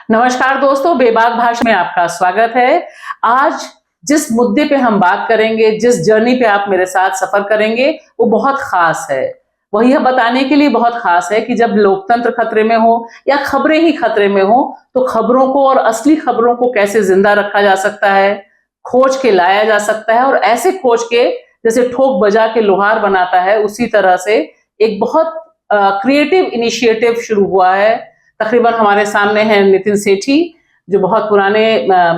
नमस्कार दोस्तों, बेबाक भाषा में आपका स्वागत है। आज जिस मुद्दे पे हम बात करेंगे, जिस जर्नी पे आप मेरे साथ सफर करेंगे, वो बहुत खास है। वो यह बताने के लिए बहुत खास है कि जब लोकतंत्र खतरे में हो या खबरें ही खतरे में हो, तो खबरों को और असली खबरों को कैसे जिंदा रखा जा सकता है, खोज के लाया जा सकता है। और ऐसे खोज के जैसे ठोक बजा के लोहार बनाता है, उसी तरह से एक बहुत क्रिएटिव इनिशिएटिव शुरू हुआ है। तकरीबन हमारे सामने हैं नितिन सेठी, जो बहुत पुराने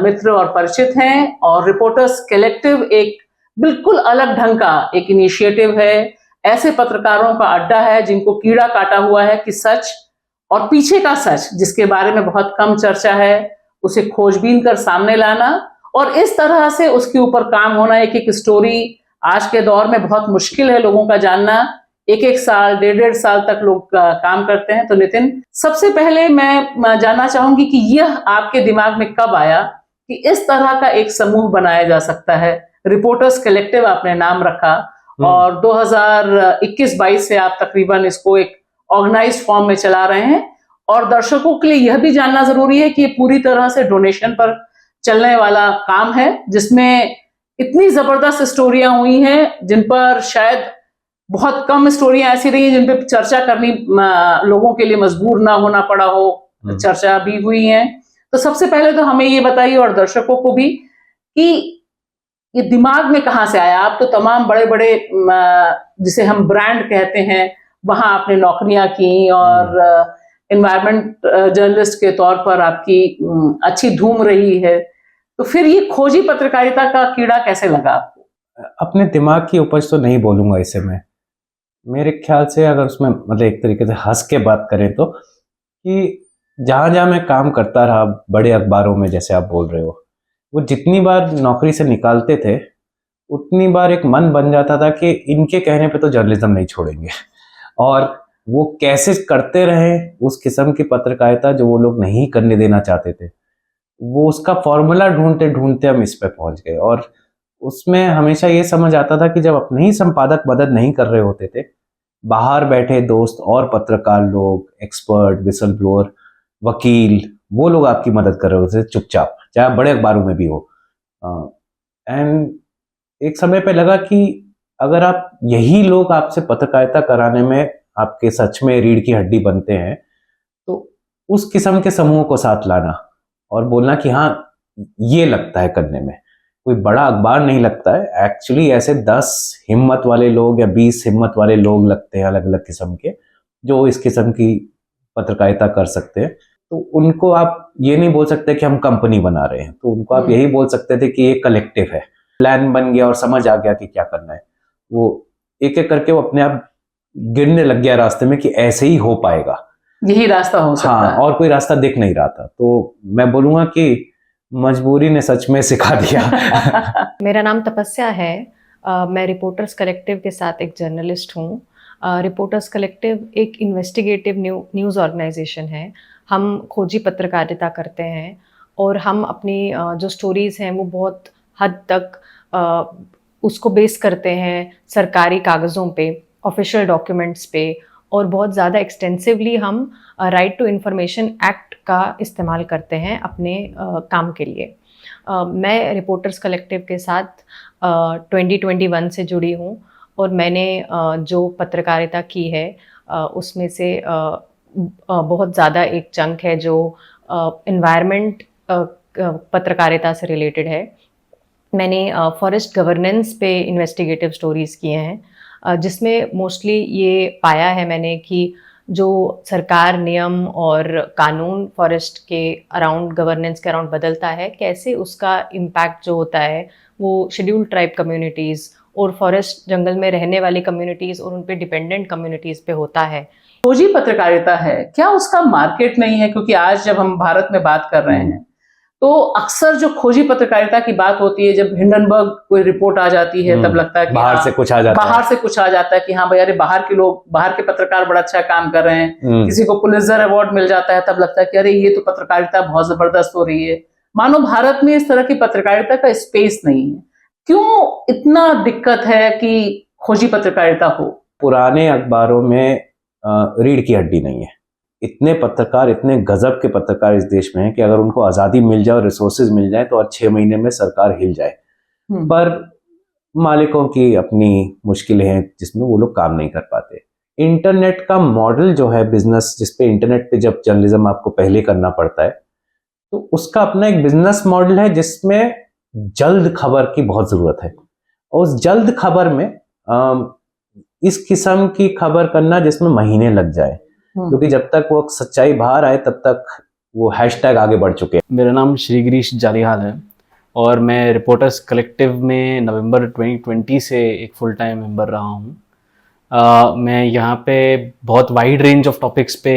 मित्र और परिचित हैं, और रिपोर्टर्स कलेक्टिव एक बिल्कुल अलग ढंग का एक इनिशिएटिव है। ऐसे पत्रकारों का अड्डा है जिनको कीड़ा काटा हुआ है कि सच और पीछे का सच, जिसके बारे में बहुत कम चर्चा है, उसे खोजबीन कर सामने लाना और इस तरह से उसके ऊपर काम होना। एक एक स्टोरी आज के दौर में बहुत मुश्किल है लोगों का जानना। एक एक साल, डेढ़ डेढ़ साल तक लोग काम करते हैं। तो नितिन, सबसे पहले मैं जानना चाहूंगी कि यह आपके दिमाग में कब आया कि इस तरह का एक समूह बनाया जा सकता है। रिपोर्टर्स कलेक्टिव आपने नाम रखा और 2021-22 से आप तकरीबन इसको एक ऑर्गेनाइज्ड फॉर्म में चला रहे हैं। और दर्शकों के लिए यह भी जानना जरूरी है कि ये पूरी तरह से डोनेशन पर चलने वाला काम है, जिसमें इतनी जबरदस्त स्टोरियां हुई हैं जिन पर शायद बहुत कम स्टोरियां ऐसी रही हैं जिन पे चर्चा करनी लोगों के लिए मजबूर ना होना पड़ा हो। चर्चा भी हुई है। तो सबसे पहले तो हमें ये बताइए और दर्शकों को भी कि ये दिमाग में कहां से आया। आप तो तमाम बड़े बड़े जिसे हम ब्रांड कहते हैं, वहां आपने नौकरियां की और एनवायरमेंट जर्नलिस्ट के तौर पर आपकी अच्छी धूम रही है। तो फिर ये खोजी पत्रकारिता का कीड़ा कैसे लगा आपको? अपने दिमाग की उपज तो नहीं बोलूंगा इसे मैं। मेरे ख्याल से अगर उसमें मतलब एक तरीके से हंस के बात करें तो, कि जहां जहां मैं काम करता रहा बड़े अखबारों में, जैसे आप बोल रहे हो, वो जितनी बार नौकरी से निकालते थे उतनी बार एक मन बन जाता था कि इनके कहने पे तो जर्नलिज्म नहीं छोड़ेंगे। और वो कैसे करते रहे उस किस्म की पत्रकारिता जो वो लोग नहीं करने देना चाहते थे, वो उसका फॉर्मूला ढूंढते ढूंढते हम इस पे पहुंच गए। और उसमें हमेशा ये समझ आता था कि जब अपने ही संपादक मदद नहीं कर रहे होते थे, बाहर बैठे दोस्त और पत्रकार लोग, एक्सपर्ट, विसल ब्लोअर, वकील, वो लोग आपकी मदद कर रहे होते थे चुपचाप, चाहे बड़े अखबारों में भी हो। एंड एक समय पे लगा कि अगर आप यही लोग आपसे पत्रकारिता कराने में आपके सच में रीढ़ की हड्डी बनते हैं, तो उस किस्म के समूह को साथ लाना और बोलना कि हाँ, ये लगता है करने में, कोई बड़ा अखबार नहीं लगता है एक्चुअली, ऐसे 10 हिम्मत वाले लोग या 20 हिम्मत वाले लोग लगते हैं अलग अलग किस्म के, जो इस किस्म की पत्रकारिता कर सकते हैं। तो उनको आप ये नहीं बोल सकते कि हम कंपनी बना रहे हैं, तो उनको आप यही बोल सकते थे कि ये कलेक्टिव है। प्लान बन गया और समझ आ गया कि क्या करना है। वो एक एक करके वो अपने आप गिरने लग गया रास्ते में कि ऐसे ही हो पाएगा, यही रास्ता हो सकता है। और कोई रास्ता दिख नहीं रहा था। तो मैं बोलूंगा कि मजबूरी ने सच में सिखा दिया। मेरा नाम तपस्या है। मैं रिपोर्टर्स कलेक्टिव के साथ एक जर्नलिस्ट हूँ। रिपोर्टर्स कलेक्टिव एक इन्वेस्टिगेटिव न्यूज़ ऑर्गेनाइजेशन है। हम खोजी पत्रकारिता करते हैं और हम अपनी जो स्टोरीज़ हैं वो बहुत हद तक उसको बेस करते हैं सरकारी कागज़ों पे, ऑफिशियल डॉक्यूमेंट्स पे, और बहुत ज़्यादा एक्सटेंसिवली हम राइट टू इन्फॉर्मेशन एक्ट का इस्तेमाल करते हैं अपने काम के लिए। मैं रिपोर्टर्स कलेक्टिव के साथ 2021 से जुड़ी हूँ और मैंने जो पत्रकारिता की है उसमें से बहुत ज़्यादा एक चंक है जो एनवायरनमेंट पत्रकारिता से रिलेटेड है। मैंने फॉरेस्ट गवर्नेंस पे इन्वेस्टिगेटिव स्टोरीज़ किए हैं, जिसमें मोस्टली ये पाया है मैंने कि जो सरकार नियम और कानून फॉरेस्ट के अराउंड, गवर्नेंस के अराउंड बदलता है, कैसे उसका इम्पैक्ट जो होता है वो शेड्यूल्ड ट्राइब कम्युनिटीज़ और फॉरेस्ट जंगल में रहने वाली कम्युनिटीज़ और उन पे डिपेंडेंट कम्युनिटीज़ पे होता है। खोजी पत्रकारिता है, क्या उसका मार्केट नहीं है? क्योंकि आज जब हम भारत में बात कर रहे हैं तो अक्सर जो खोजी पत्रकारिता की बात होती है, जब हिंडनबर्ग कोई रिपोर्ट आ जाती है तब लगता है कि बाहर से कुछ आ जाता है, बाहर से कुछ आ जाता है कि हाँ भाई, अरे बाहर के लोग, बाहर के पत्रकार बड़ा अच्छा काम कर रहे हैं। किसी को पुलित्जर अवार्ड मिल जाता है तब लगता है कि अरे ये तो पत्रकारिता बहुत जबरदस्त हो रही है। मानो भारत में इस तरह की पत्रकारिता का स्पेस नहीं है। क्यों इतना दिक्कत है कि खोजी पत्रकारिता हो? पुराने अखबारों में रीढ़ की हड्डी नहीं है। इतने पत्रकार, इतने गजब के पत्रकार इस देश में हैं कि अगर उनको आज़ादी मिल जाए और रिसोर्सेज मिल जाए तो 6 महीने में सरकार हिल जाए। पर मालिकों की अपनी मुश्किलें हैं जिसमें वो लोग काम नहीं कर पाते। इंटरनेट का मॉडल जो है बिजनेस, जिसपे इंटरनेट पे जब जर्नलिज्म आपको पहले करना पड़ता है, तो उसका अपना एक बिजनेस मॉडल है जिसमें जल्द खबर की बहुत जरूरत है। और उस जल्द खबर में इस किस्म की खबर करना जिसमें महीने लग जाए, क्योंकि जब तक वो सच्चाई बाहर आए तब तक वो हैशटैग आगे बढ़ चुके हैं। मेरा नाम श्री गिरीश जालिहाल है और मैं रिपोर्टर्स कलेक्टिव में नवंबर 2020 से एक फुल टाइम मेंबर रहा हूँ। मैं यहाँ पे बहुत वाइड रेंज ऑफ टॉपिक्स पे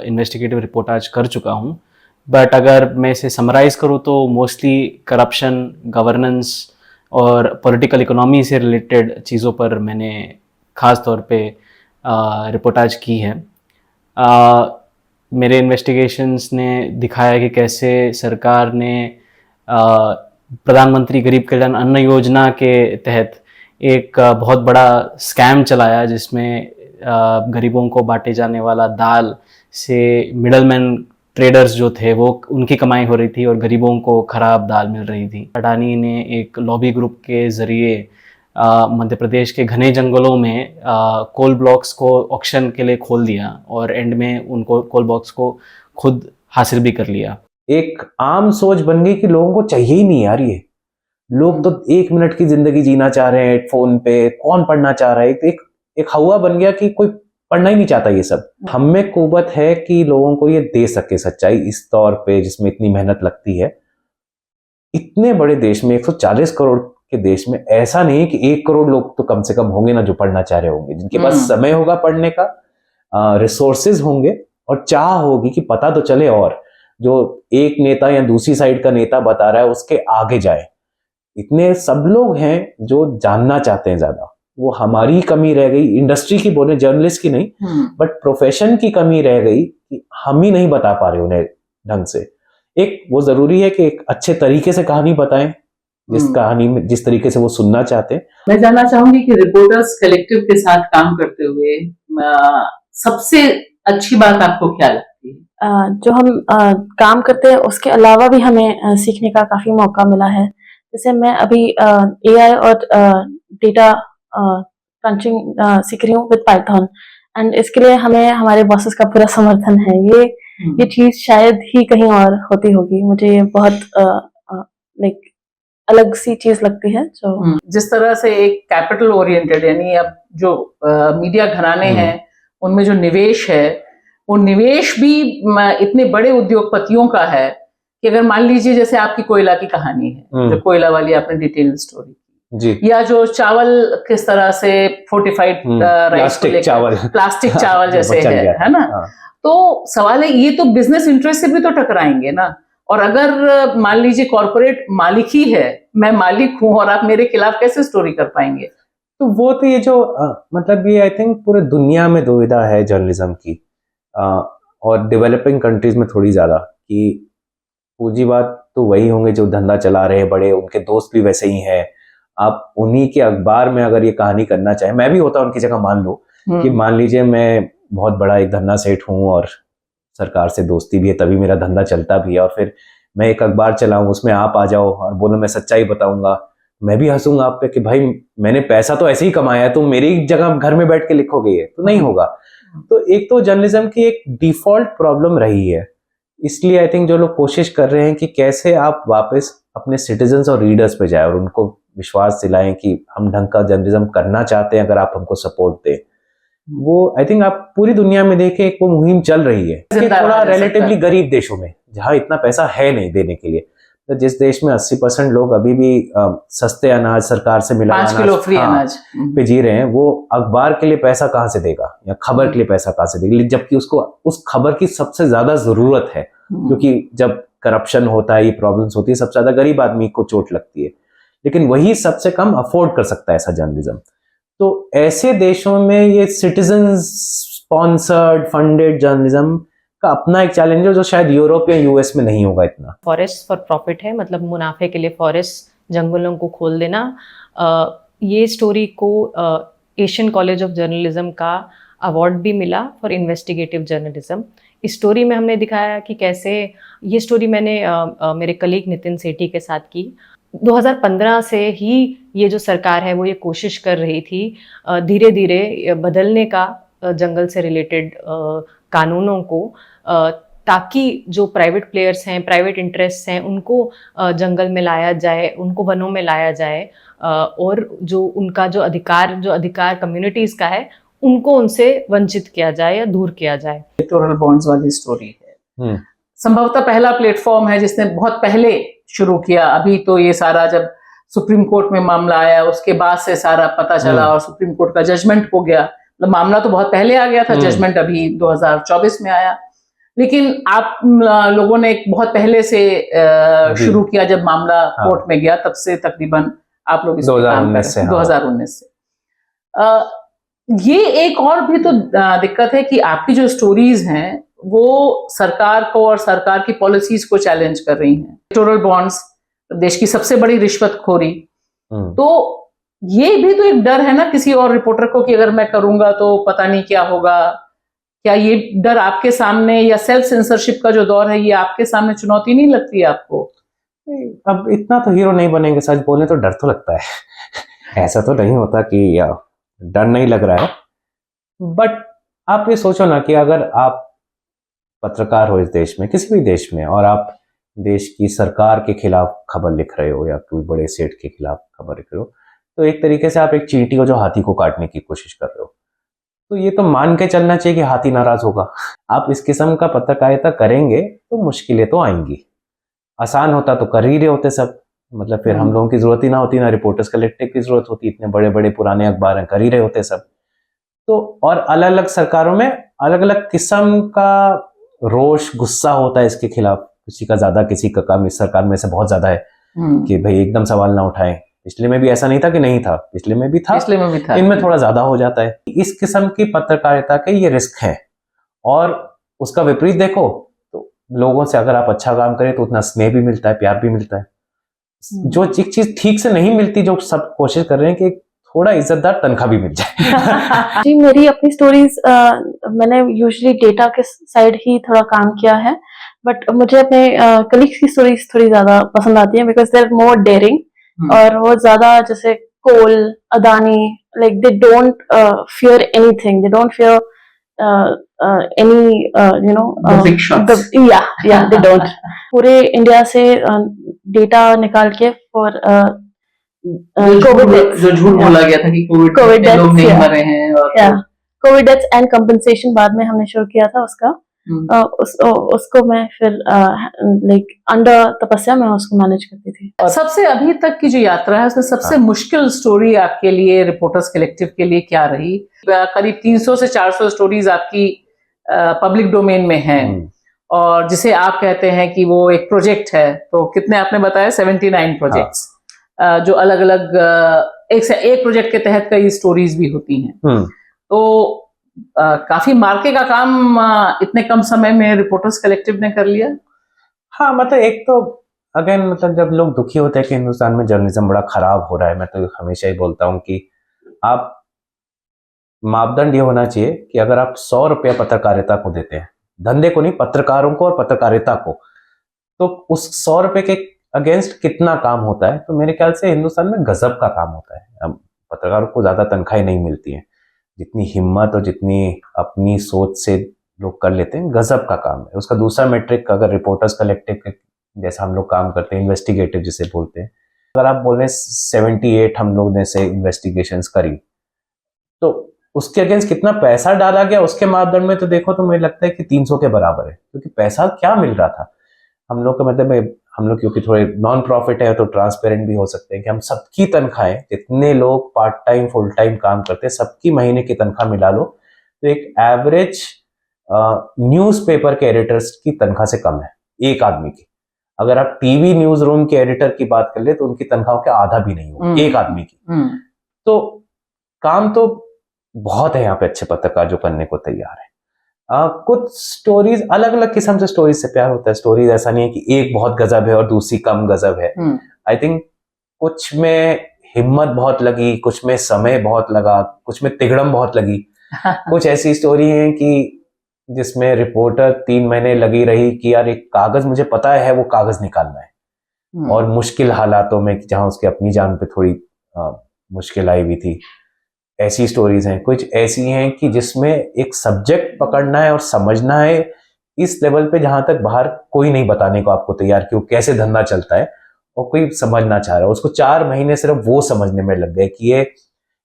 इन्वेस्टिगेटिव रिपोर्टाज कर चुका हूँ, बट अगर मैं इसे समराइज़ करूँ तो मोस्टली करप्शन, गवर्नेंस और पॉलिटिकल इकोनॉमी से रिलेटेड चीज़ों पर मैंने ख़ास तौर पे रिपोर्टाज की है। मेरे इन्वेस्टिगेशंस ने दिखाया कि कैसे सरकार ने प्रधानमंत्री गरीब कल्याण अन्न योजना के तहत एक बहुत बड़ा स्कैम चलाया, जिसमें गरीबों को बांटे जाने वाला दाल से मिडलमैन ट्रेडर्स जो थे वो उनकी कमाई हो रही थी और गरीबों को खराब दाल मिल रही थी। अडानी ने एक लॉबी ग्रुप के ज़रिए मध्य प्रदेश के घने जंगलों में कोल ब्लॉक्स को ऑक्शन के लिए खोल दिया और एंड में उनको कोल ब्लॉक्स को खुद हासिल भी कर लिया। एक आम सोच बन गई कि लोगों को चाहिए ही नहीं यार ये। लोग तो 1 मिनट की जिंदगी जीना चाह रहे हैं फोन पे, कौन पढ़ना चाह रहा है। एक हवा बन गया कि कोई पढ़ना ही नहीं चाहता ये सब। हम में कुव्वत है कि लोगों को ये दे सके सच्चाई इस तौर पे जिसमें इतनी मेहनत लगती है। इतने बड़े देश में, 140 करोड़ के देश में, ऐसा नहीं है कि 1 करोड़ लोग तो कम से कम होंगे ना जो पढ़ना चाह रहे होंगे, जिनके पास समय होगा पढ़ने का, रिसोर्सेज होंगे और चाह होगी कि पता तो चले, और जो एक नेता या दूसरी साइड का नेता बता रहा है उसके आगे जाए। इतने सब लोग हैं जो जानना चाहते हैं ज्यादा। वो हमारी कमी रह गई, इंडस्ट्री की बोले, जर्नलिस्ट की नहीं, बट प्रोफेशन की कमी रह गई कि हम ही नहीं बता पा रहे उन्हें ढंग से। एक वो जरूरी है कि एक अच्छे तरीके से कहानी बताएं, जिस कहानी में जिस तरीके से वो सुनना चाहते हैं। मैं जानना चाहूंगी कि रिपोर्टर्स कलेक्टिव के साथ काम करते हुए सबसे अच्छी बात आपको क्या लगती है? जो हम काम करते हैं उसके अलावा भी हमें सीखने का काफी मौका मिला है। जैसे मैं अभी एआई और डेटा क्रंचिंग सीख रही हूँ विद पाइथन, एंड इसके लिए हमें हमारे बॉसेस का पूरा समर्थन है। ये चीज शायद ही कहीं और होती होगी। मुझे ये बहुत लाइक अलग सी चीज लगती है। जो जिस तरह से एक कैपिटल ओरिएंटेड, यानी अब जो मीडिया घराने हैं उनमें जो निवेश है, वो निवेश भी इतने बड़े उद्योगपतियों का है कि अगर मान लीजिए जैसे आपकी कोयला की कहानी है, जो कोयला वाली आपने डिटेल स्टोरी जी, या जो चावल किस तरह से फोर्टिफाइड राइस को लेकर प्लास्टिक चावल जैसे है ना, तो सवाल है ये तो बिजनेस इंटरेस्ट से भी तो टकराएंगे ना। और अगर मान लीजिए कॉर्पोरेट मालिक ही है, मैं मालिक हूं और आप मेरे खिलाफ कैसे स्टोरी कर पाएंगे? तो वो तो ये जो मतलब ये आई थिंक पूरे दुनिया में दुविधा है जर्नलिज्म की, और डेवलपिंग कंट्रीज में थोड़ी ज्यादा, कि पूंजीवाद तो वही होंगे जो धंधा चला रहे हैं बड़े, उनके दोस्त भी वैसे ही हैं। आप उन्हीं के अखबार में अगर ये कहानी करना चाहे, मैं भी होता उनकी जगह, मान लो कि मान लीजिए मैं बहुत बड़ा एक धन्ना सेठ हूँ और सरकार से दोस्ती भी है, तभी मेरा धंधा चलता भी है, और फिर मैं एक अखबार चलाऊं, उसमें आप आ जाओ और बोलो मैं सच्चाई बताऊंगा, मैं भी हंसूंगा आप पे कि भाई मैंने पैसा तो ऐसे ही कमाया है, तुम मेरी जगह घर में बैठ के लिखोगे, ये तो नहीं होगा। तो एक तो जर्नलिज्म की एक डिफॉल्ट प्रॉब्लम रही है। इसलिए आई थिंक जो लोग कोशिश कर रहे हैं कि कैसे आप वापस अपने सिटीजन्स और रीडर्स पे जाए और उनको विश्वास दिलाएं कि हम ढंग का जर्नलिज्म करना चाहते हैं, अगर आप हमको सपोर्ट दें। वो आई थिंक आप पूरी दुनिया में देखें, एक वो मुहिम चल रही है कि थोड़ा रिलेटिवली गरीब देशों में जहां इतना पैसा है नहीं देने के लिए, तो जिस देश में 80% लोग अभी भी सस्ते अनाज, सरकार से मिला 5 किलो फ्री अनाज पे जी रहे हैं, वो अखबार के लिए पैसा कहां से देगा या खबर के लिए पैसा कहां से देगा, जबकि उसको उस खबर की सबसे ज्यादा जरूरत है। क्योंकि जब करप्शन होता है, ये प्रॉब्लम्स होती है, सबसे ज्यादा गरीब आदमी को चोट लगती है, लेकिन वही सबसे कम अफोर्ड कर सकता है ऐसा जर्नलिज्म। तो ऐसे देशों में ये सिटीजन स्पॉन्सर्ड फंडेड जर्नलिज्म का अपना एक चैलेंज है, जो शायद यूरोप या यूएस में नहीं होगा इतना। फॉरेस्ट फॉर प्रॉफिट है, मतलब मुनाफे के लिए फॉरेस्ट, जंगलों को खोल देना। ये स्टोरी को एशियन कॉलेज ऑफ जर्नलिज्म का अवार्ड भी मिला फॉर इन्वेस्टिगेटिव जर्नलिज्म। इस स्टोरी में हमने दिखाया कि कैसे, ये स्टोरी मैंने मेरे कलीग नितिन सेठी के साथ की। 2015 से ही ये जो सरकार है वो ये कोशिश कर रही थी धीरे धीरे बदलने का जंगल से रिलेटेड कानूनों को, ताकि जो प्राइवेट प्लेयर्स हैं, प्राइवेट इंटरेस्ट हैं, उनको जंगल में लाया जाए, उनको वनों में लाया जाए, और जो उनका जो अधिकार कम्युनिटीज़ का है उनको उनसे वंचित किया जाए या दूर किया जाए। इलेक्टोरल बॉन्ड्स वाली स्टोरी है। हम्म, संभवतः पहला प्लेटफॉर्म है जिसने बहुत पहले शुरू किया। अभी तो ये सारा जब सुप्रीम कोर्ट में मामला आया उसके बाद से सारा पता चला और सुप्रीम कोर्ट का जजमेंट हो गया। मतलब मामला तो बहुत पहले आ गया था, जजमेंट अभी 2024 में आया, लेकिन आप लोगों ने एक बहुत पहले से शुरू किया। जब मामला कोर्ट में गया तब से तकरीबन आप लोग इस पे काम कर रहे हैं, 2019 से। ये एक और भी तो दिक्कत है कि आपकी जो स्टोरीज हैं वो सरकार को और सरकार की पॉलिसीज को चैलेंज कर रही हैं। इलेक्टोरल बॉन्ड्स, देश की सबसे बड़ी रिश्वतखोरी, तो ये भी तो एक डर है ना किसी और रिपोर्टर को कि अगर मैं करूंगा तो पता नहीं क्या होगा। क्या ये डर आपके सामने, या सेल्फ सेंसरशिप का जो दौर है, ये आपके सामने चुनौती नहीं लगती है आपको? अब इतना तो हीरो नहीं बनेंगे, सच बोले तो डर तो लगता है। ऐसा तो नहीं होता कि डर नहीं लग रहा है, बट आप ये सोचो ना कि अगर आप पत्रकार हो इस देश में, किसी भी देश में, और आप देश की सरकार के खिलाफ खबर लिख रहे हो या कोई बड़े सेठ के खिलाफ खबर लिख रहे हो, तो एक तरीके से आप एक चींटी हो जो हाथी को काटने की कोशिश कर रहे हो। तो ये तो मान के चलना चाहिए कि हाथी नाराज होगा। आप इस किस्म का पत्रकारिता करेंगे तो मुश्किलें तो आएंगी। आसान होता तो कर ही रहे होते सब, मतलब फिर हम लोगों की जरूरत ही ना होती, ना रिपोर्टर्स कलेक्टिव की जरूरत होती, इतने बड़े बड़े पुराने अखबार हैं, कर ही रहे होते सब। तो और अलग अलग सरकारों में अलग अलग किस्म का रोष, गुस्सा होता है इसके खिलाफ, किसी का ज्यादा, किसी का कम। इस सरकार में से बहुत ज्यादा है कि भाई एकदम सवाल ना उठाएं। पिछले में भी ऐसा नहीं था कि नहीं था, पिछले में भी था, इनमें थोड़ा ज्यादा हो जाता है। इस किस्म की पत्रकारिता के ये रिस्क है। और उसका विपरीत देखो तो लोगों से अगर आप अच्छा काम करें तो उतना स्नेह भी मिलता है, प्यार भी मिलता है। जो एक चीज ठीक से नहीं मिलती, जो सब कोशिश कर रहे हैं कि थोड़ा इज्जतदार तनख्वाह भी मिल जाए। जी, मेरी अपनी स्टोरीज मैंने यूजुअली डेटा के साइड ही थोड़ा काम किया है, बट मुझे अपने कलीग्स की स्टोरीज थोड़ी ज्यादा पसंद आती हैं, because they are more daring, और वो ज्यादा, जैसे कोल, Adani, like they don't fear anything, they don't fear any The big shots. yeah, they don't. पूरे इंडिया से डेटा निकाल के फॉर कोविड, जो झूठ बोला गया था कि कोविड deaths, लोग नहीं yeah. मरे हैं, और कोविड डेथ्स एंड कंपनसेशन बाद में हमने शुरू किया था उसका। उसको मैं फिर लाइक अंडर तपस्या में उसको मैनेज करती थी। सबसे अभी तक की जो यात्रा है उसमें सबसे मुश्किल स्टोरी आपके लिए, रिपोर्टर्स कलेक्टिव के लिए क्या रही? करीब 300 से 400 स्टोरीज आपकी पब्लिक डोमेन में हैं, और जिसे आप कहते हैं कि वो एक प्रोजेक्ट है, तो कितने आपने बताया? 79 प्रोजेक्ट्स, जो अलग अलग एक प्रोजेक्ट के तहत कई स्टोरीज भी होती हैं। तो काफी मार्के का काम इतने कम समय में रिपोर्टर्स कलेक्टिव ने कर लिया। हाँ, मतलब एक तो अगेन, मतलब जब लोग दुखी होते हैं कि हिंदुस्तान में जर्नलिज्म बड़ा खराब हो रहा है, मैं तो हमेशा ही बोलता हूँ कि आप, मापदंड ये होना चाहिए कि अगर आप 100 रुपया पत्रकारिता को देते हैं, धंधे को नहीं, पत्रकारों को और पत्रकारिता को, तो उस 100 रुपए के अगेंस्ट कितना काम होता है? तो मेरे ख्याल से हिंदुस्तान में गजब का काम होता है। अब पत्रकारों को ज्यादा तनख्वाहें नहीं मिलती हैं, जितनी हिम्मत और जितनी अपनी सोच से लोग कर लेते हैं, गजब का काम है। उसका दूसरा मेट्रिक, अगर रिपोर्टर्स कलेक्टिव के जैसा हम लोग काम करते हैं, इन्वेस्टिगेटिव जिसे बोलते हैं, अगर आप बोले 78 हम लोग ने से इन्वेस्टिगेशंस करी, तो उसके अगेंस्ट कितना पैसा डाला गया उसके मापदंड में तो देखो तो मुझे लगता है कि 300 के बराबर है। क्योंकि पैसा क्या मिल रहा था हम लोग का, मतलब हम लोग क्योंकि थोड़े नॉन प्रॉफिट है तो ट्रांसपेरेंट भी हो सकते हैं कि हम सबकी तनख्वाहें, जितने लोग पार्ट टाइम फुल टाइम काम करते हैं, सबकी महीने की तनख्वाह मिला लो तो एक एवरेज न्यूज़पेपर के एडिटर्स की तनख्वाह से कम है, एक आदमी की। अगर आप टीवी न्यूज रूम के एडिटर की बात कर ले तो उनकी तनख्वाह के आधा भी नहीं हो, एक आदमी की। तो काम तो बहुत है यहाँ पे अच्छे पत्रकार जो करने को तैयार है। कुछ स्टोरीज, अलग अलग किस्म से स्टोरीज से प्यार होता है। स्टोरीज ऐसा नहीं है कि एक बहुत गजब है और दूसरी कम गजब है। आई थिंक कुछ में हिम्मत बहुत लगी, कुछ में समय बहुत लगा, कुछ में तिगड़म बहुत लगी। कुछ ऐसी स्टोरी है कि जिसमें रिपोर्टर 3 महीने लगी रही कि यार एक कागज, मुझे पता है वो कागज निकालना है, और मुश्किल हालातों में जहां उसके अपनी जान पे थोड़ी मुश्किल आई हुई थी। ऐसी स्टोरीज हैं, कुछ ऐसी हैं कि जिसमें एक सब्जेक्ट पकड़ना है और समझना है इस लेवल पे जहां तक बाहर कोई नहीं बताने को आपको तैयार कि वो कैसे धंधा चलता है, और कोई समझना चाह रहा है। उसको 4 महीने सिर्फ वो समझने में लग गए कि ये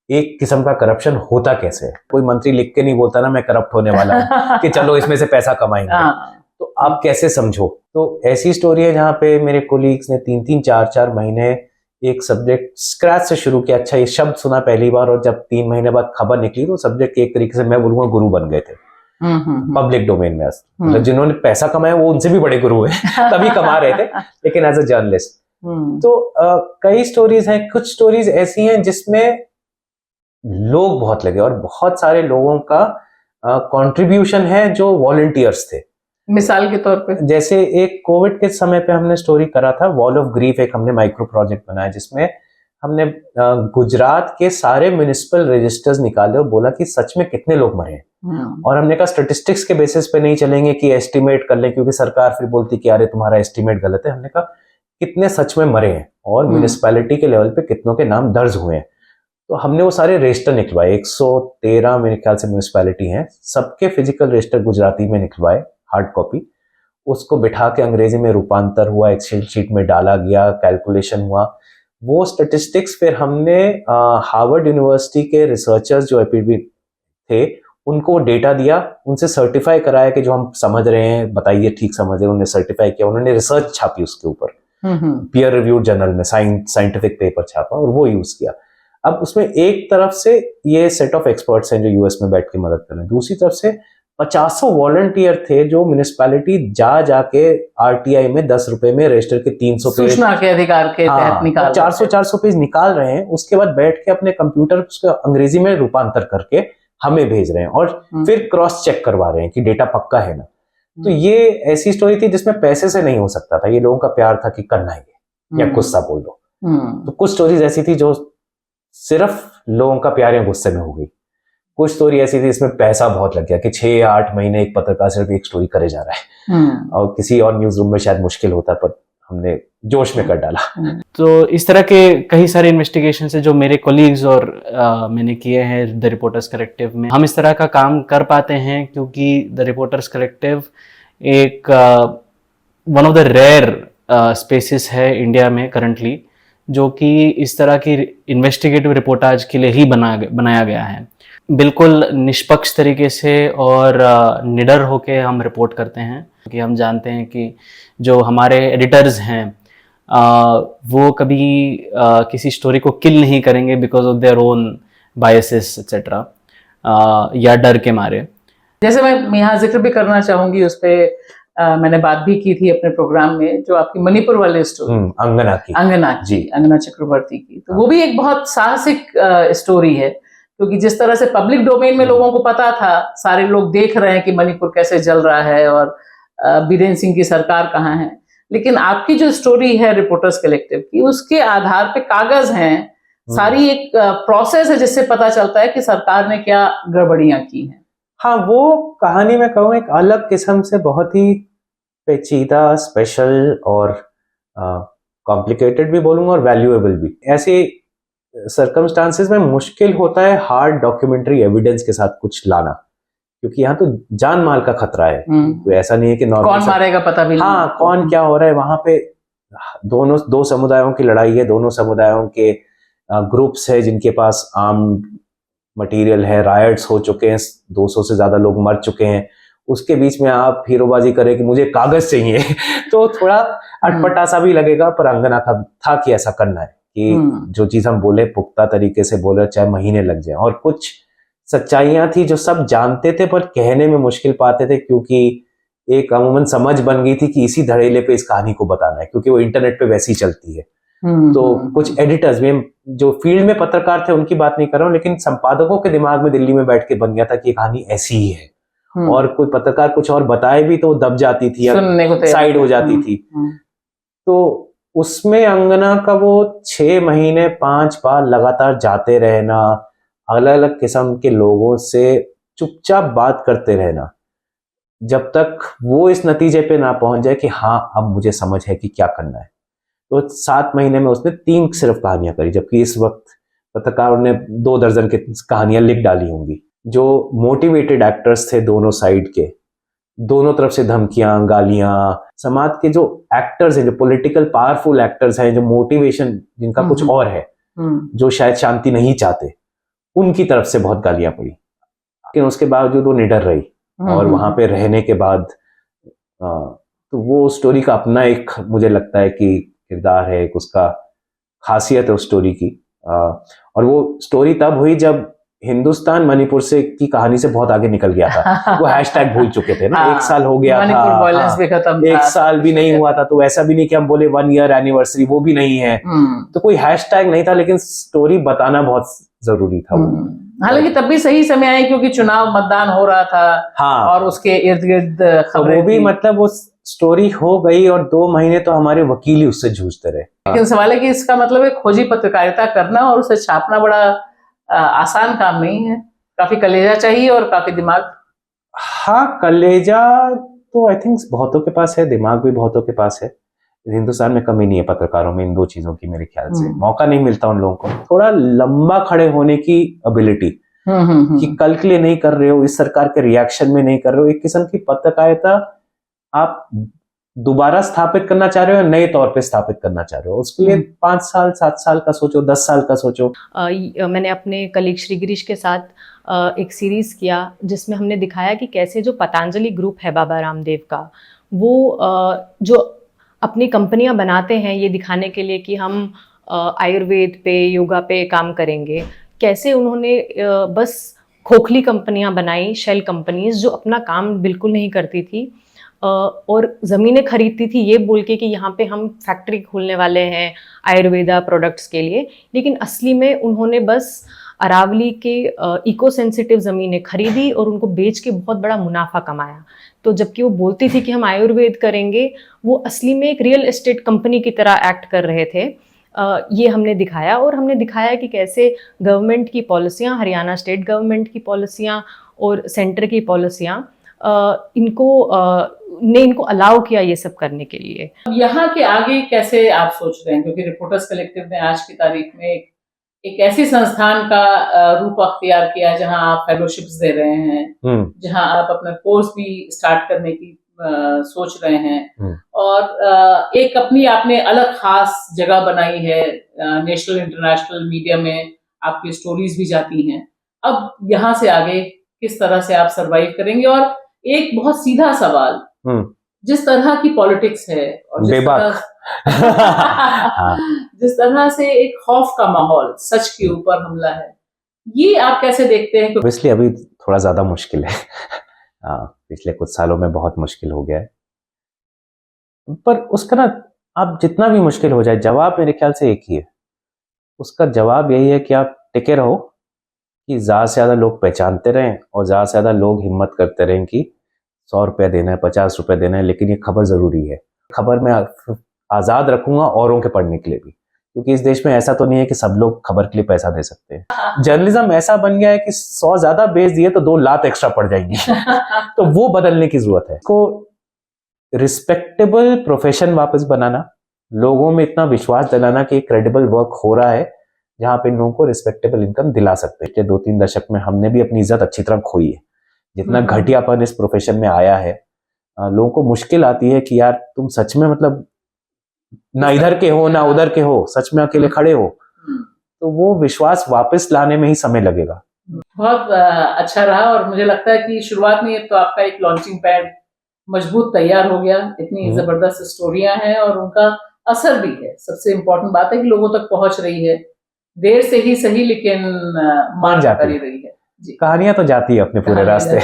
एक किस्म का करप्शन होता कैसे है। कोई मंत्री लिख के नहीं बोलता ना मैं करप्ट होने वाला हूँ कि चलो इसमें से पैसा कमाएंगे। तो आप कैसे समझो। तो ऐसी स्टोरी है जहाँ पे मेरे कोलीग्स ने 3-3, 4-4 महीने एक सब्जेक्ट स्क्रैच से शुरू किया। अच्छा, ये शब्द सुना पहली बार, और जब 3 महीने बाद खबर निकली तो सब्जेक्ट एक तरीके से मैं बोलूंगा गुरु बन गए थे पब्लिक डोमेन में। मतलब जिन्होंने पैसा कमाया वो उनसे भी बड़े गुरु हैं तभी कमा रहे थे, लेकिन एज अ जर्नलिस्ट। तो कई स्टोरीज हैं। कुछ स्टोरीज ऐसी हैं जिसमें लोग बहुत लगे, और बहुत सारे लोगों का कंट्रीब्यूशन है जो वॉलंटियर्स थे। मिसाल के तौर पे जैसे एक कोविड के समय पे हमने स्टोरी करा था वॉल ऑफ ग्रीफ, एक हमने माइक्रो प्रोजेक्ट बनाया जिसमें हमने गुजरात के सारे म्युनिसिपल रजिस्टर्स निकाले और बोला कि सच में कितने लोग मरे हैं। और हमने कहा स्टैटिस्टिक्स के बेसिस पे नहीं चलेंगे कि एस्टिमेट कर लें, क्योंकि सरकार फिर बोलती कि अरे तुम्हारा एस्टिमेट गलत है। हमने कहा कितने सच में मरे हैं और म्युनिसिपैलिटी के लेवल पे कितनों के नाम दर्ज हुए हैं। तो हमने वो सारे रजिस्टर निकलवाए। 113 मेरे ख्याल से म्युनिसिपैलिटी हैं, सबके फिजिकल रजिस्टर गुजराती में निकलवाए, हार्ड कॉपी। उसको बिठा के अंग्रेजी में रूपांतर हुआ, एक्सेल शीट में डाला गया, कैलकुलेशन हुआ। वो स्टैटिस्टिक्स फिर हमने हार्वर्ड यूनिवर्सिटी के रिसर्चर्स जो एपीबी थे उनको डेटा दिया, उनसे सर्टिफाई कराया कि जो हम समझ रहे हैं बताइए ठीक समझ रहे हैं। उन्होंने सर्टिफाई किया, उन्होंने रिसर्च छापी उसके ऊपर, पीयर रिव्यूड जर्नल में साइंटिफिक पेपर छापा और वो यूज किया। अब उसमें एक तरफ से ये सेट ऑफ एक्सपर्ट्स हैं जो यूएस में बैठ के मदद कर रहे हैं, दूसरी तरफ से 50 वॉलंटियर थे जो म्युनिसिपैलिटी जाके आरटीआई में 10 रुपए में रजिस्टर के 300 पेज, सूचना के अधिकार के तहत निकाल 400 पेज निकाल रहे हैं। उसके बाद बैठ के अपने कंप्यूटर उसको अंग्रेजी में रूपांतर करके हमें भेज रहे हैं और फिर क्रॉस चेक करवा रहे हैं कि डेटा पक्का है ना। तो ये ऐसी स्टोरी थी जिसमें पैसे से नहीं हो सकता था, ये लोगों का प्यार था कि करना है या गुस्सा बोल दो। तो कुछ स्टोरीज ऐसी थी जो सिर्फ लोगों का प्यार या गुस्से में हो गई। कुछ स्टोरी ऐसी थी इसमें पैसा बहुत लग गया कि 6 या 8 महीने एक पत्रकार सिर्फ एक स्टोरी करे जा रहा है और किसी और न्यूज रूम में शायद मुश्किल होता, पर हमने जोश में कर डाला। तो इस तरह के कई सारे इन्वेस्टिगेशन है जो मेरे कोलीग्स और मैंने किए हैं द रिपोर्टर्स कलेक्टिव में। हम इस तरह का काम कर पाते हैं क्योंकि द रिपोर्टर्स कलेक्टिव एक one of the rare species है इंडिया में करंटली जो कि इस तरह की इन्वेस्टिगेटिव रिपोर्टाज के लिए ही बनाया गया है। बिल्कुल निष्पक्ष तरीके से और निडर होके हम रिपोर्ट करते हैं क्योंकि हम जानते हैं कि जो हमारे एडिटर्स हैं वो कभी किसी स्टोरी को किल नहीं करेंगे because of their own biases etcetera या डर के मारे। जैसे मैं यहाँ जिक्र भी करना चाहूंगी, उस पर मैंने बात भी की थी अपने प्रोग्राम में, जो आपकी मणिपुर वाली स्टोरी अंगना चक्रवर्ती की, तो वो भी एक बहुत साहसिक स्टोरी है क्योंकि जिस तरह से पब्लिक डोमेन में लोगों को पता था, सारे लोग देख रहे हैं कि मणिपुर कैसे जल रहा है और बीरेन सिंह की सरकार कहाँ है, लेकिन आपकी जो स्टोरी है रिपोर्टर्स कलेक्टिव की उसके आधार पे कागज हैं, सारी एक प्रोसेस है जिससे पता चलता है कि सरकार ने क्या गड़बड़ियां की हैं। हाँ, वो कहानी मैं कहूँ एक अलग किस्म से बहुत ही पेचीदा, स्पेशल और कॉम्प्लिकेटेड भी बोलूंगा और वैल्यूएबल भी। ऐसे सर्कमस्टांसेस में मुश्किल होता है हार्ड डॉक्यूमेंट्री एविडेंस के साथ कुछ लाना, क्योंकि यहाँ तो जान माल का खतरा है। तो ऐसा नहीं है कि कौन मारेगा पता भी नहीं। हाँ, कौन क्या हो रहा है वहां पे। दो समुदायों की लड़ाई है, दोनों समुदायों के ग्रुप्स है जिनके पास आर्म्ड मटेरियल है, रायट्स हो चुके हैं, 200 से ज्यादा लोग मर चुके हैं। उसके बीच में आप हीरोबाजी करें कि मुझे कागज चाहिए तो थोड़ा अटपटा सा भी लगेगा, पर अंगना का था कि ऐसा करना है कि जो चीज हम बोले पुख्ता तरीके से बोले, चाहे महीने लग जाए। और कुछ सच्चाइयां थी जो सब जानते थे पर कहने में मुश्किल पाते थे, क्योंकि एक अमूमन समझ बन गई थी कि इसी धड़ेले पे इस कहानी को बताना है, क्योंकि वो इंटरनेट पे वैसी चलती है। तो कुछ एडिटर्स में जो फील्ड में पत्रकार थे उनकी बात नहीं कर रहा हूँ, लेकिन संपादकों के दिमाग में दिल्ली में बैठ के बन गया था कि ये कहानी ऐसी ही है, और कोई पत्रकार कुछ और बताए भी तो दब जाती थी या साइड हो जाती थी। तो उसमें अंगना का वो 6 महीने 5 बार लगातार जाते रहना, अलग अलग किस्म के लोगों से चुपचाप बात करते रहना, जब तक वो इस नतीजे पे ना पहुंच जाए कि हाँ अब मुझे समझ है कि क्या करना है। तो 7 महीने में उसने 3 सिर्फ कहानियां करी, जबकि इस वक्त पत्रकारों ने 2 दर्जन की कहानियां लिख डाली होंगी। जो मोटिवेटेड एक्टर्स थे दोनों साइड के, दोनों तरफ से धमकियां, गालियां, समाज के जो एक्टर्स हैं, जो पॉलिटिकल पावरफुल एक्टर्स हैं, जो मोटिवेशन जिनका कुछ और है, जो शायद शांति नहीं चाहते, उनकी तरफ से बहुत गालियां पड़ी, लेकिन उसके बावजूद वो निडर रही। और वहां पे रहने के बाद तो वो स्टोरी का अपना एक मुझे लगता है कि किरदार है, एक उसका खासियत है उस स्टोरी की। और वो स्टोरी तब हुई जब हिंदुस्तान मणिपुर से की कहानी से बहुत आगे निकल गया था। वो हैशटैग भूल चुके थे ना। हाँ, 1 साल हो गया था, मणिपुर वायलेंस भी खत्म 1 था, साल भी नहीं हुआ था, तो ऐसा भी नहीं कि हम बोले 1 ईयर एनिवर्सरी, वो भी नहीं है। तो कोई हैशटैग नहीं था, लेकिन स्टोरी बताना बहुत जरूरी था। हालांकि तब भी सही समय आया क्योंकि चुनाव मतदान हो रहा था। हाँ, और उसके इर्द गिर्द तो वो भी मतलब वो स्टोरी हो गई और 2 महीने तो हमारे वकील ही उससे जूझते रहे। लेकिन सवाल है कि इसका मतलब है खोजी पत्रकारिता करना और उसे छापना बड़ा आसान काम नहीं है, काफी कलेजा चाहिए और काफी दिमाग। हाँ, कलेजा तो आई थिंक बहुतों के पास है, दिमाग भी बहुतों के पास है। हिंदुस्तान में कमी नहीं है पत्रकारों में इन 2 चीजों की, मेरे ख्याल से। मौका नहीं मिलता उन लोगों को, थोड़ा लंबा खड़े होने की एबिलिटी, कि कल के लिए नहीं कर रहे हो, इस सरकार के रिएक्शन में नहीं कर रहे हो। एक किस्म की पत्रकारिता आप दोबारा स्थापित करना चाह रहे हो, नए तौर पे स्थापित करना चाह रहे हो, उसके लिए 5 साल 7 साल का सोचो, 10 साल का सोचो। मैंने अपने कलीग श्री गिरीश के साथ एक सीरीज़ किया जिसमें हमने दिखाया कि कैसे जो पतंजलि ग्रुप है बाबा रामदेव का, वो जो अपनी कंपनियां बनाते हैं ये दिखाने के लिए कि हम आयुर्वेद पे, योगा पे काम करेंगे, कैसे उन्होंने बस खोखली कंपनियां बनाई, शेल कंपनीज जो अपना काम बिल्कुल नहीं करती थी और ज़मीनें खरीदती थी ये बोल के कि यहाँ पे हम फैक्ट्री खोलने वाले हैं आयुर्वेदा प्रोडक्ट्स के लिए, लेकिन असली में उन्होंने बस अरावली के इको सेंसिटिव ज़मीनें खरीदी और उनको बेच के बहुत बड़ा मुनाफा कमाया। तो जबकि वो बोलती थी कि हम आयुर्वेद करेंगे, वो असली में एक रियल एस्टेट कंपनी की तरह एक्ट कर रहे थे। ये हमने दिखाया और हमने दिखाया कि कैसे गवर्नमेंट की पॉलिसियाँ, हरियाणा स्टेट गवर्नमेंट की पॉलिसियाँ और सेंटर की पॉलिसियाँ इनको अलाउ किया ये सब करने के लिए। यहाँ के आगे कैसे आप सोच रहे हैं, क्योंकि रिपोर्टर्स कलेक्टिव ने आज की तारीख में एक ऐसी संस्थान का रूप अख्तियार किया जहां आप फेलोशिप्स दे रहे हैं, जहां आप अपना कोर्स भी स्टार्ट करने की सोच रहे हैं, और एक अपनी आपने अलग खास जगह बनाई है, नेशनल इंटरनेशनल मीडिया में आपकी स्टोरीज भी जाती हैं। अब यहाँ से आगे किस तरह से आप सरवाइव करेंगे? और एक बहुत सीधा सवाल, जिस तरह की पॉलिटिक्स है और जिस तरह से एक खौफ का माहौल, सच के ऊपर हमला है, ये आप कैसे देखते हैं? ऑब्वियसली अभी थोड़ा ज्यादा मुश्किल है। पिछले कुछ सालों में बहुत मुश्किल हो गया है, पर उसका ना आप जितना भी मुश्किल हो जाए, जवाब मेरे ख्याल से एक ही है। उसका जवाब यही है कि आप टिके रहो, कि ज्यादा से ज्यादा लोग पहचानते रहें और ज्यादा से ज्यादा लोग हिम्मत करते रहें कि 100 रुपया देना है, 50 रुपया देना है, लेकिन ये खबर जरूरी है। खबर मैं आजाद रखूंगा औरों के पढ़ने के लिए भी, क्योंकि इस देश में ऐसा तो नहीं है कि सब लोग खबर के लिए पैसा दे सकते हैं। जर्नलिज्म ऐसा बन गया है कि 100 ज्यादा बेच दिए तो 2 लात एक्स्ट्रा पड़ जाएंगी। तो वो बदलने की जरूरत है। इसको रिस्पेक्टेबल प्रोफेशन वापस बनाना, लोगों में इतना विश्वास दिलाना कि क्रेडिबल वर्क हो रहा है जहां पे लोगों को रिस्पेक्टेबल इनकम दिला सकते हैं। 2-3 दशक में हमने भी अपनी इज्जत अच्छी तरह खोई है। जितना घटियापन इस प्रोफेशन में आया है, लोगों को मुश्किल आती है कि यार तुम सच में मतलब ना इधर के हो ना उधर के हो, सच में अकेले खड़े हो। तो वो विश्वास वापस लाने में ही समय लगेगा। बहुत अच्छा रहा, और मुझे लगता है कि शुरुआत में तो आपका एक लॉन्चिंग पैड मजबूत तैयार हो गया। इतनी जबरदस्त स्टोरियां हैं और उनका असर भी है। सबसे इम्पोर्टेंट बात है कि लोगों तक पहुंच रही है, देर से ही सही, लेकिन मान जा रही है। कहानियां तो जाती है अपने पूरे रास्ते।